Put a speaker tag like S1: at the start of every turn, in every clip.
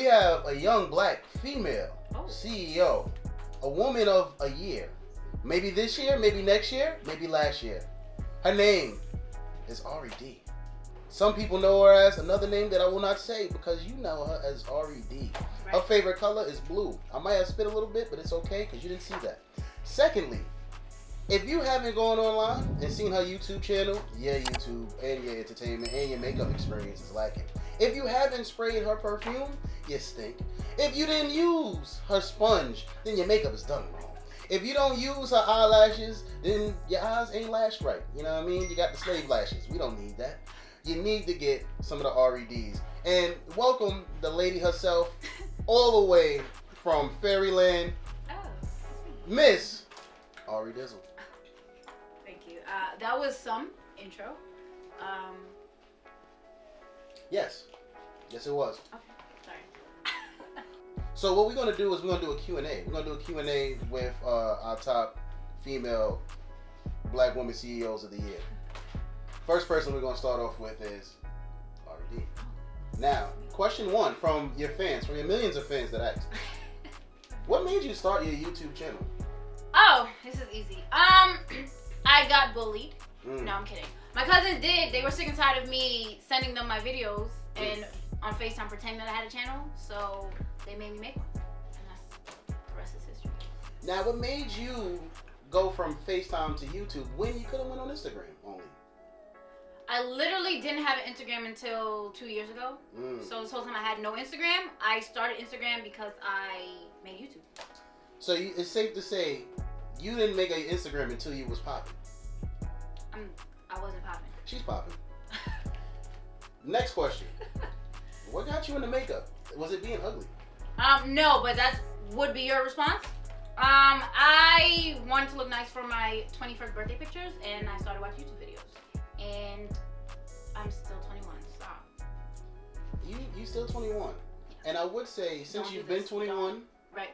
S1: we have a young black female CEO, a woman of a year. Maybe this year, maybe next year, maybe last year. Her name is ARiiED D. Some people know her as another name that I will not say because you know her as ARiiED D. Right. Her favorite color is blue. I might have spit a little bit, but it's okay because you didn't see that. Secondly, if you haven't gone online and seen her YouTube channel, your YouTube and your entertainment and your makeup experience is lacking. If you haven't sprayed her perfume, you stink. If you didn't use her sponge, then your makeup is done wrong. If you don't use her eyelashes, then your eyes ain't lashed right. You know what I mean? You got the slave lashes. We don't need that. You need to get some of the ARiiEDs. And welcome the lady herself, all the way from Fairyland, Miss ARiiED Dizzle.
S2: Thank you. That was some intro.
S1: Yes it was.
S2: Okay, sorry.
S1: So what we're going to do is we're going to do a Q&A. We're going to do a Q&A with our top female black woman CEOs of the year. First person we're going to start off with is ARiiED. Now, question one from your fans, from your millions of fans that asked. What made you start your YouTube channel?
S2: Oh, this is easy. I got bullied. No, I'm kidding. My cousins did. They were sick and tired of me sending them my videos and on FaceTime pretending that I had a channel. So they made me make one. And that's the rest is history.
S1: Now, what made you go from FaceTime to YouTube when you could have went on Instagram only?
S2: I literally didn't have an Instagram until 2 years ago. So this whole time I had no Instagram. I started Instagram because I made YouTube.
S1: So it's safe to say you didn't make an Instagram until you was popping.
S2: I wasn't popping.
S1: She's popping. Next question. What got you into makeup? Was it being ugly?
S2: No, but that would be your response. I wanted to look nice for my 21st birthday pictures, and I started watching YouTube videos. And I'm still 21. Stop.
S1: You still 21. And I would say since you've been 21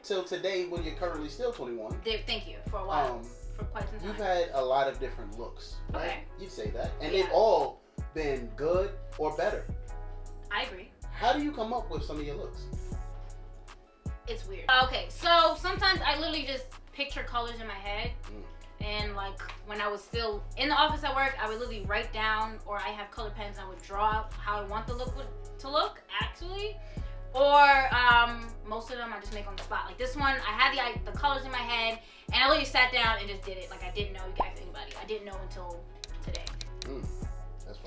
S1: till today, when you're currently still 21.
S2: Thank you for a while. For quite some time.
S1: You've had a lot of different looks, right?
S2: Okay.
S1: You'd say that, and they've all been good or better.
S2: I agree.
S1: How do you come up with some of your looks?
S2: It's weird. Okay, so sometimes I literally just picture colors in my head. And like when I was still in the office at work, I would literally write down, or I have color pens and I would draw out how I want the look to look actually. Or most of them I just make on the spot. Like this one, I had the colors in my head and I literally sat down and just did it. Like I didn't know. You can ask anybody. I didn't know until today.
S1: That's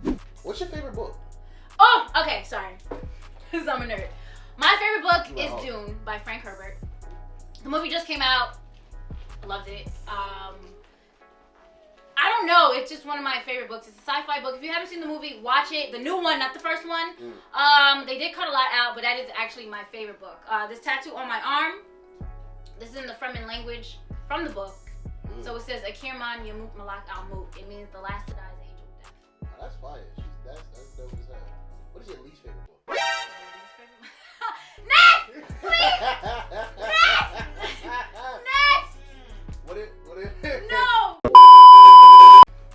S1: fine. What's your favorite book?
S2: Oh, okay, sorry. Because I'm a nerd. My favorite book is Dune by Frank Herbert. The movie just came out. Loved it. I don't know. It's just one of my favorite books. It's a sci-fi book. If you haven't seen the movie, watch it. The new one, not the first one. They did cut a lot out, but that is actually my favorite book. This tattoo on my arm, this is in the Fremen language from the book. So it says, Akirman Yamuk Malak Al-Mut. It means the last to die is the angel of death.
S1: Oh, that's fire. That's dope as hell. What is your least favorite book?
S2: Next! Please! Next!
S1: What is
S2: No!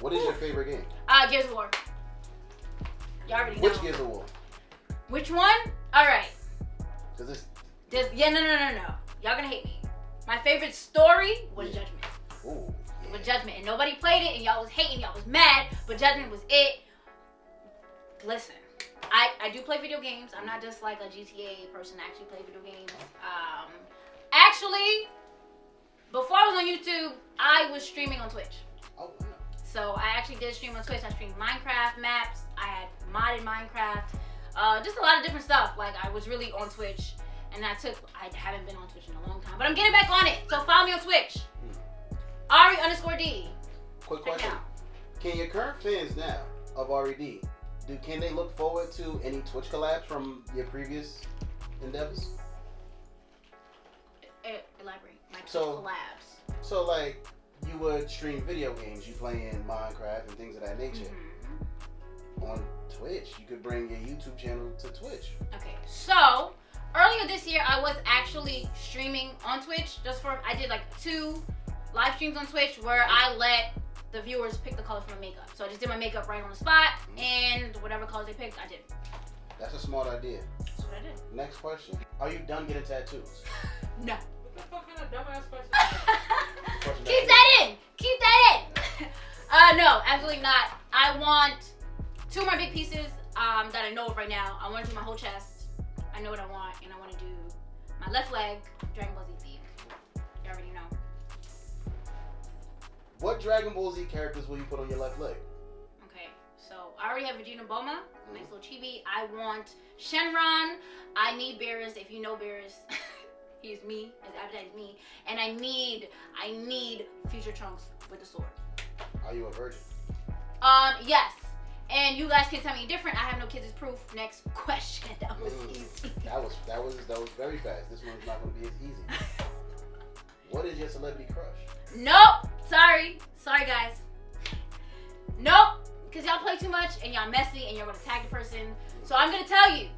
S1: What is your favorite game?
S2: Gears of War. You already know.
S1: Which Gears of War?
S2: Which one? Alright.
S1: Cause it's...
S2: No. Y'all gonna hate me. My favorite story was Judgment.
S1: Ooh. Yeah.
S2: With Judgment. And nobody played it and y'all was hating, y'all was mad, but Judgment was it. Listen, I do play video games. I'm not just like a GTA person. I actually play video games. Actually, before I was on YouTube, I was streaming on Twitch.
S1: Oh, wow.
S2: So I actually did stream on Twitch. I streamed Minecraft maps. I had modded Minecraft. Just a lot of different stuff. Like I was really on Twitch. And I haven't been on Twitch in a long time. But I'm getting back on it. So follow me on Twitch. ARiiE_D.
S1: Quick question. Can your current fans now of ARiiED, can they look forward to any Twitch collabs from your previous endeavors?
S2: Elaborate. Like
S1: so,
S2: collabs.
S1: So like you would stream video games, you playing Minecraft and things of that nature. On Twitch, you could bring your YouTube channel to Twitch.
S2: Okay, so earlier this year I was actually streaming on Twitch. I did like 2 live streams on Twitch where I let the viewers pick the color for my makeup. So I just did my makeup right on the spot, and whatever colors they picked, I did.
S1: That's a smart idea.
S2: what I did.
S1: Next question. Are you done getting tattoos?
S2: No.
S3: What the fuck kind of dumbass question is that?
S2: Keep that in. Keep that in. No, absolutely not. I want 2 more big pieces that I know of right now. I want to do my whole chest. I know what I want, and I want to do my left leg, Dragon Ball Z theme. You already know.
S1: What Dragon Ball Z characters will you put on your left leg?
S2: Okay, so I already have Vegeta Bulma, nice little chibi. I want Shenron. I need Beerus. If you know Beerus, he's me. His avatar is me. And I need Future Trunks with the sword.
S1: Are you a virgin?
S2: Yes. And you guys can tell me different. I have no kids as proof. Next question. That was easy.
S1: That was very fast. This one's not going to be as easy. What is your celebrity crush?
S2: Nope. Sorry guys. Nope. Because y'all play too much and y'all messy and you're going to tag the person. So I'm going to tell you.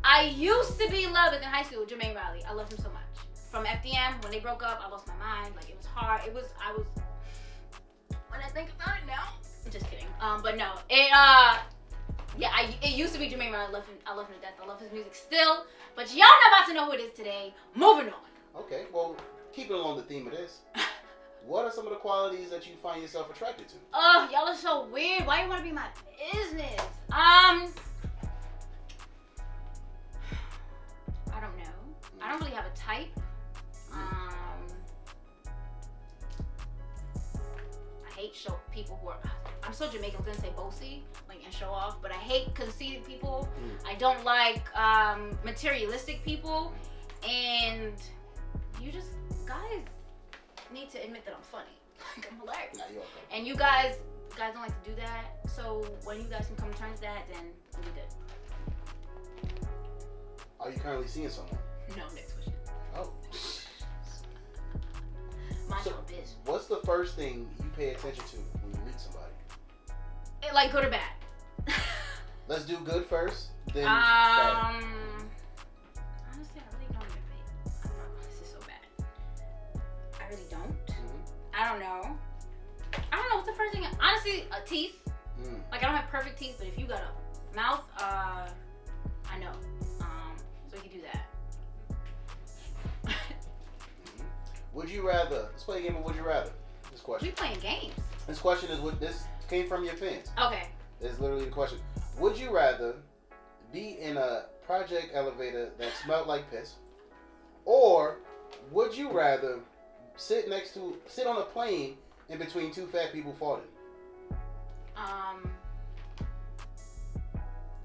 S2: I used to be in love with in high school, Jermaine Riley. I love him so much. From FDM, when they broke up, I lost my mind. Like, it was hard. When I think about it now. I'm just kidding. But no. It used to be Jermaine Riley. I love him to death. I love his music still. But y'all not about to know who it is today. Moving on.
S1: Okay, well, keeping along the theme of this. What are some of the qualities that you find yourself attracted to?
S2: Oh, y'all are so weird. Why you want to be my business? I don't know. I don't really have a type. I hate show people who are. I'm so Jamaican. I'm gonna say bossy, like, and show off. But I hate conceited people. I don't like materialistic people. And you just guys need to admit that I'm funny. Like, I'm hilarious.
S1: Nah, you're okay.
S2: And you guys don't like to do that. So when you guys can come to terms with that, then we'll be good.
S1: Are you currently seeing someone?
S2: No, next question.
S1: Oh.
S2: Mind your business.
S1: What's the first thing you pay attention to when you meet somebody?
S2: Like, good or bad?
S1: Let's do good first, then bad.
S2: Honestly, I really don't know. This is so bad. I really don't. I don't know. What's the first thing. Honestly, teeth. Like, I don't have perfect teeth, but if you got a mouth, I know. So you can do that.
S1: Would you rather? Let's play a game of Would You Rather. This question.
S2: We playing games.
S1: This question is what this came from your fans.
S2: Okay.
S1: This is literally the question. Would you rather be in a project elevator that smelled like piss, or would you rather sit on a plane in between 2 fat people farting?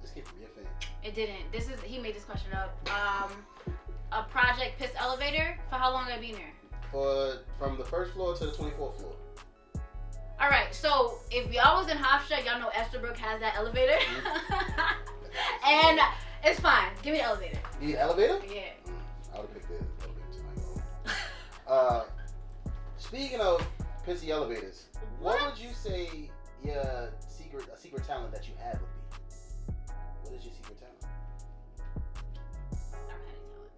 S1: This came from your fan.
S2: It didn't. He made this question up. A project piss elevator. For how long have I been there?
S1: From the 1st floor to the 24th floor.
S2: All right. So if y'all was in Hofstra, y'all know Estherbrook has that elevator, and it's fine. Give me the elevator.
S1: You need an elevator?
S2: Yeah.
S1: I would have picked the elevator tonight. Speaking of pissy elevators, what would you say your secret talent that you have would be? What is your secret talent?
S2: I don't have any talents.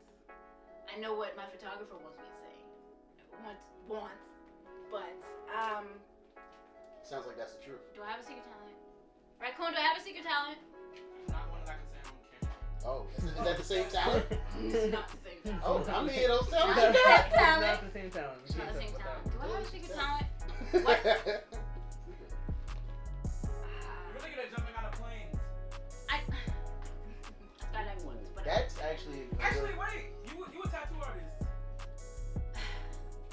S2: I know what my photographer wants me to say. Wants, but
S1: Sounds like that's the truth.
S2: do I have a secret talent? Raccoon, do I have a secret talent?
S3: Not one that I can say on camera.
S1: Oh, is that the same talent?
S2: It's not the same talent.
S1: Oh, I'm here those talents.
S2: Not that
S4: It's
S2: talent.
S4: not the same talent.
S2: It's not the same talent. Do I have a secret talent?
S3: You're really good at jumping out of planes.
S2: I skydived once, but
S1: That's actually.
S3: Actually, wait. You a tattoo artist.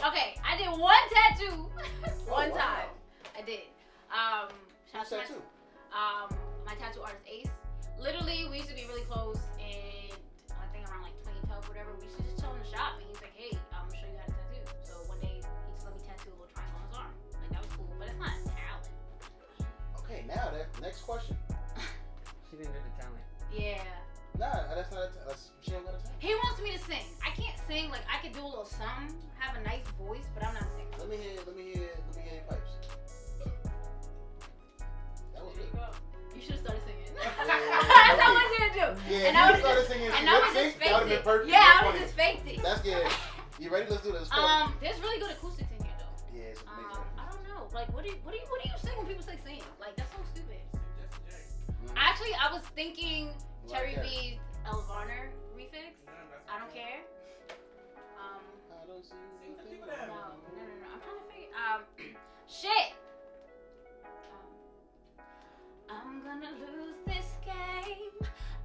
S2: okay. I did one tattoo one
S1: wow.
S2: time. I did. Shout out to
S1: tattoo?
S2: my tattoo artist Ace. Literally, we used to be really close, and I think around like 2012, whatever. We used to just chill in the shop, and he's like, "Hey, I'm gonna show you how to tattoo." So one day, he just let me tattoo a little triangle on his arm. Like, that was cool, but it's not talent.
S1: Okay, now that next question.
S4: She didn't do the talent.
S2: Yeah.
S1: Nah, that's not. She don't got a talent.
S2: He wants me to sing. I can't sing. Like, I could do a little something, have a nice voice, but I'm not singing.
S1: Let me hear your pipes. That was good.
S2: You should have started singing.
S1: Yeah,
S2: That's what I wanted you to do.
S1: Yeah,
S2: and
S1: you
S2: I would
S1: started
S2: just,
S1: singing.
S2: and I would just
S1: that would have
S2: faked
S1: been
S2: it.
S1: perfect.
S2: Yeah, I
S1: That's
S2: would
S1: funny.
S2: just faked it.
S1: That's good. You ready? Let's do this.
S2: There's really good acoustics in here though.
S1: Yeah, it's amazing.
S2: I don't know. Like, what do you sing when people say sing? Like, that's so stupid.
S3: Jesse J.
S2: Actually, I was thinking Cherry
S1: Mariah
S2: V's Elle Varner remix. I don't care.
S1: I don't see anything.
S2: No. I'm trying to figure. Shit. I'm gonna lose this game.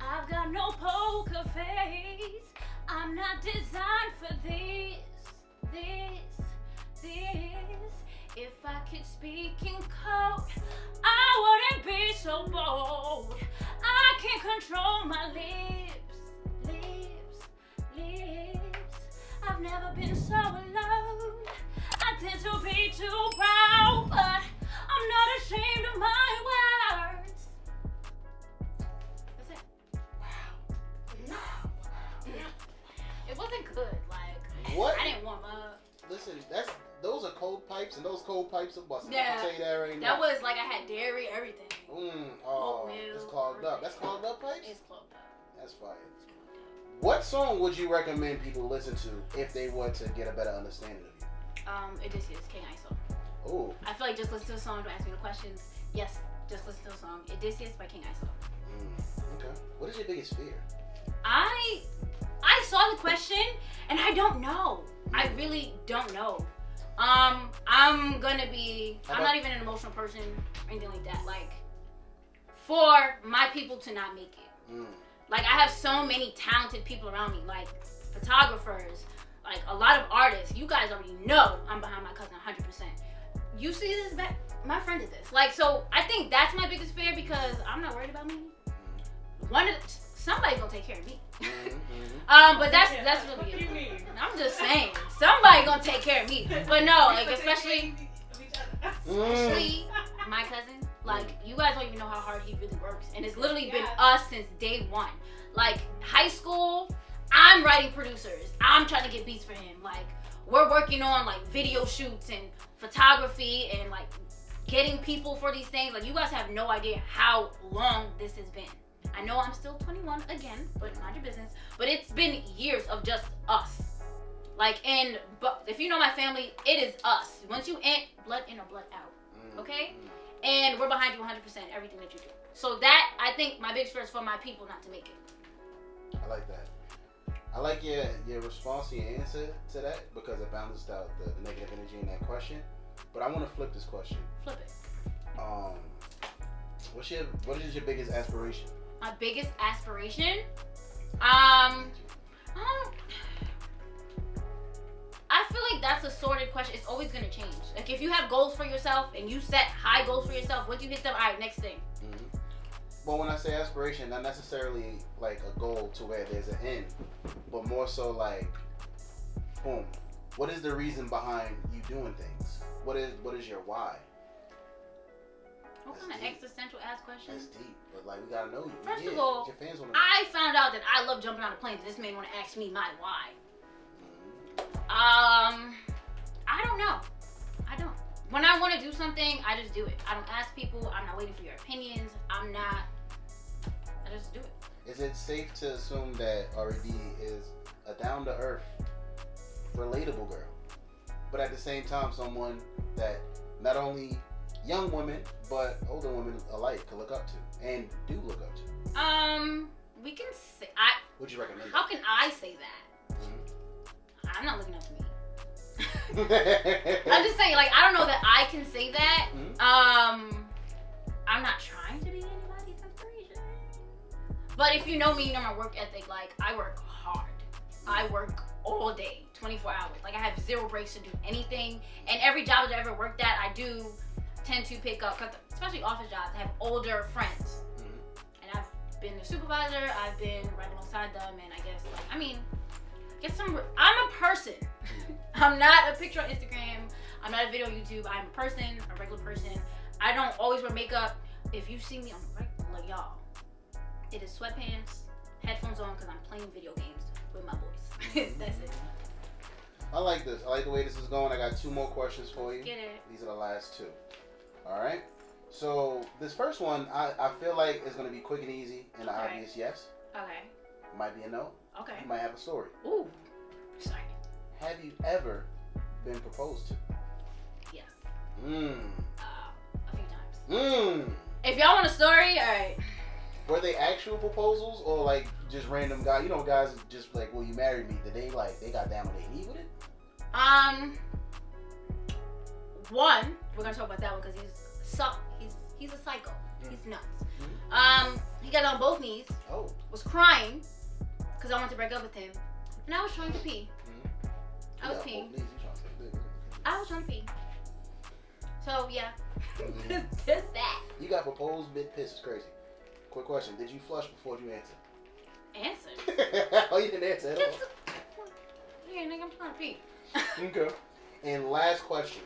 S2: I've got no poker face. I'm not designed for this. If I could speak in code, I wouldn't be so bold. I can't control my lips. I've never been so alone. I tend to be too proud, but I'm not ashamed of my words. That's it. Wow. It wasn't good. Like,
S1: What?
S2: I didn't warm up.
S1: Listen, those are cold pipes, and those cold pipes are busting.
S2: Yeah.
S1: I can tell you that right now.
S2: That was like I had dairy, everything.
S1: Oh, it's clogged up. That's clogged up pipes?
S2: It's clogged up.
S1: That's fire. What song would you recommend people listen to if they were to get a better understanding of you?
S2: Odysseus, King ISO.
S1: Oh.
S2: I feel like just listen to the song, don't ask me the questions. Yes, just listen to the song. Odysseus by King ISO.
S1: Okay. What is your biggest fear?
S2: I saw the question and I don't know. I really don't know. I'm not even an emotional person or anything like that. Like, for my people to not make it. Like, I have so many talented people around me, like photographers, like a lot of artists. You guys already know I'm behind my cousin 100%. You see this back? My friend did this. Like, so I think that's my biggest fear because I'm not worried about me. Somebody's gonna take care of me. But that's really it.
S3: What do you mean?
S2: I'm just saying, somebody gonna take care of me. But no, like especially my cousin. Like, you guys don't even know how hard he really works, and it's literally been us since day one. Like, high school, I'm writing producers. I'm trying to get beats for him. Like, we're working on like video shoots and photography and like getting people for these things. Like, you guys have no idea how long this has been. I know I'm still 21 again, but mind your business. But it's been years of just us. Like, but if you know my family, it is us. Once you ain't blood in or blood out, okay? And we're behind you 100%, everything that you do. So that, I think, my biggest fear is for my people not to make it.
S1: I like that. I like your response and your answer to that because it balanced out the negative energy in that question. But I want to flip this question.
S2: Flip it.
S1: What is your biggest aspiration?
S2: My biggest aspiration? I feel like that's a sorted question. It's always going to change. Like, if you have goals for yourself and you set high goals for yourself, once you hit them, all right, next thing.
S1: Well, when I say aspiration, not necessarily like a goal to where there's an end, but more so like, boom, what is the reason behind you doing things? What is your why?
S2: What kind of existential ass question?
S1: That's deep, but like, we gotta know you.
S2: First of all,
S1: your fans wanna know.
S2: I found out that I love jumping out of planes. This man want to ask me my why. I don't know. I don't. When I want to do something, I just do it. I don't ask people. I'm not waiting for your opinions. I just do it.
S1: Is it safe to assume that ARiiED is a down-to-earth, relatable girl, but at the same time someone that not only young women but older women alike can look up to and do look up to?
S2: We can say.
S1: Would you recommend?
S2: How can I say that? I'm not looking up to me. I'm just saying, like, I don't know that I can say that. I'm not trying to be anybody's inspiration. But if you know me, you know my work ethic. Like, I work hard. I work all day, 24 hours. Like, I have zero breaks to do anything. And every job that I ever worked at, I do tend to pick up, especially office jobs. I have older friends. And I've been the supervisor. I've been right alongside them. And I guess, like, I'm a person. I'm not a picture on Instagram. I'm not a video on YouTube. I'm a person, a regular person. I don't always wear makeup. If you see me on the regular, like, y'all, it is sweatpants, headphones on, because I'm playing video games with my boys. That's it.
S1: I like this. I like the way this is going. I got 2 more questions for you.
S2: Get it.
S1: These are the last 2. All right. So this first one, I feel like is going to be quick and easy and an obvious yes.
S2: Okay.
S1: Might be a no.
S2: Okay.
S1: You might have a story.
S2: Ooh. Sorry.
S1: Have you ever been proposed to?
S2: Yes.
S1: A
S2: few times. If y'all want a story, all right.
S1: Were they actual proposals or like just random guys? You know, guys just like, will you marry me? Did they like they got down on their knee with it?
S2: One, we're gonna talk about that one because he's a psycho. He's nuts. He got on both knees.
S1: Oh.
S2: Was crying because I wanted to break up with him, and I was trying to pee. I was peeing. I was trying to pee. So yeah, just that.
S1: You got proposed mid piss is crazy. Quick question: did you flush before you answered?
S2: Answer.
S1: Oh, you didn't answer at all.
S2: Yeah, nigga, I'm trying to pee.
S1: Okay. And last question.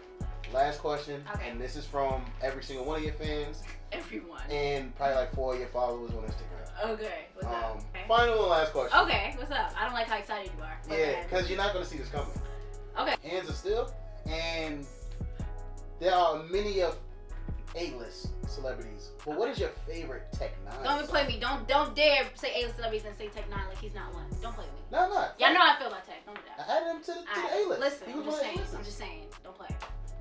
S2: Okay.
S1: And this is from every single one of your fans.
S2: Everyone.
S1: And probably like 4 of your followers on Instagram.
S2: Okay. What's up? Okay.
S1: Final and last question.
S2: Okay. What's up? I don't like how excited you are.
S1: Yeah, because you're not going to see this coming.
S2: Okay.
S1: Hands are still. And there are many of A-list celebrities. But what is your favorite Tech 9?
S2: Don't even play me. Don't dare say A-list celebrities and say Tech 9 like he's not one. Don't play with me.
S1: No, I'm not.
S2: Y'all know how I feel about Tech. Don't do that.
S1: I added him to the A-list.
S2: Listen,
S1: He
S2: I'm
S1: was
S2: just
S1: one of
S2: saying.
S1: the
S2: I'm just saying. Don't play.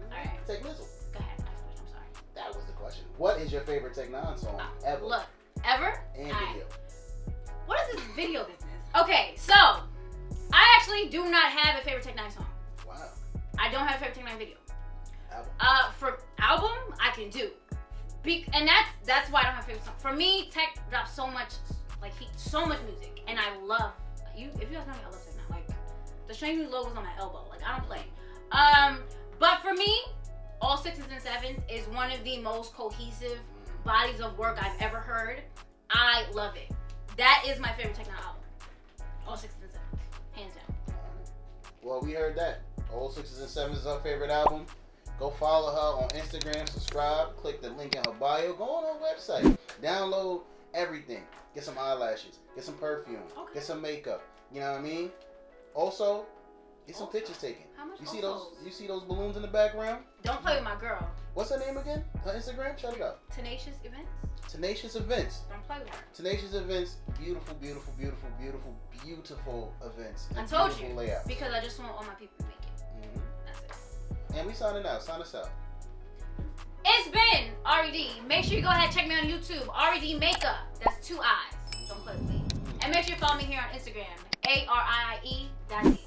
S2: Alright.
S1: Tech Nizzle.
S2: Go ahead. Next question. I'm sorry.
S1: That was the question. What is your favorite Tech 9 song ever?
S2: Look, ever?
S1: And
S2: Alright.
S1: video.
S2: What is this video business? Okay, so I actually do not have a favorite Tech 9 song.
S1: Wow.
S2: I don't have a favorite Tech 9 video.
S1: Album.
S2: For album, I can do. And that's why I don't have a favorite song. For me, Tech drops so much, so much music, and I love you. If you guys know me, I love Tech 9. Like the Shiny logo's on my elbow. Like I don't play. But for me, all 6s and 7s is one of the most cohesive bodies of work I've ever heard. I love it. That is my favorite Tech 9 album. All 6s and 7s, hands down.
S1: Well, we heard that. All 6s and 7s is her favorite album. Go follow her on Instagram, subscribe, click the link in her bio, go on her website, download everything. Get some eyelashes, get some perfume, get some makeup. You know what I mean? Also, get some pictures taken.
S2: How much
S1: you see those balloons in the background?
S2: Don't play with my girl.
S1: What's her name again? Her Instagram? Shout it out.
S2: Tenacious Events.
S1: Tenacious Events.
S2: Don't play with her.
S1: Tenacious Events. Beautiful, beautiful, beautiful, beautiful, beautiful events.
S2: I told you.
S1: Layouts.
S2: Because I just want all my people to make it. That's it.
S1: And we signing out. Sign us out.
S2: It's been ARiiED. Make sure you go ahead and check me on YouTube. ARiiED Makeup. That's 2 eyes. Don't play with me. And make sure you follow me here on Instagram. ARiiE.D.